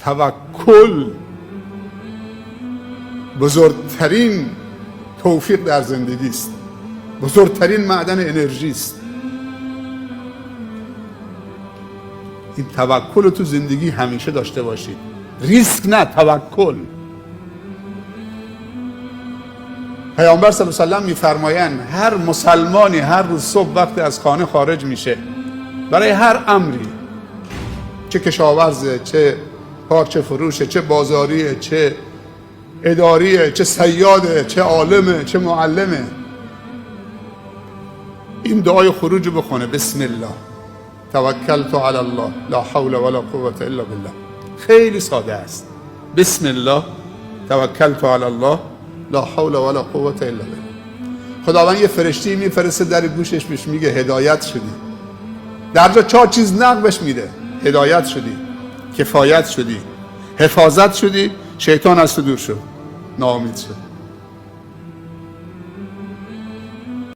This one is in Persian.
توکل بزرگترین توفیق در زندگی است، بزرگترین معدن انرژی است. این توکل رو تو زندگی همیشه داشته باشید. ریسک نه، توکل. پیامبر صلی الله علیه و سلم میفرمایند هر مسلمانی هر روز صبح وقتی از خانه خارج میشه برای هر امری، چه کشاورزه، چه پارچه فروشه، چه بازاریه، چه اداریه، چه صیاده، چه عالمه، چه معلمه، این دعای خروج بخونه: بسم الله توکلت علی الله لا حول ولا قوة الا بالله. خیلی ساده است. بسم الله توکلت علی الله لا حول ولا قوة الا بالله. خداوند یه فرشته میفرسته در گوشش، بهش میگه هدایت شدی. در جا 4 چیز نقبش میده: هدایت شدی، کفایت شدی، حفاظت شدی، شیطان از تو دور شد، ناامید شد.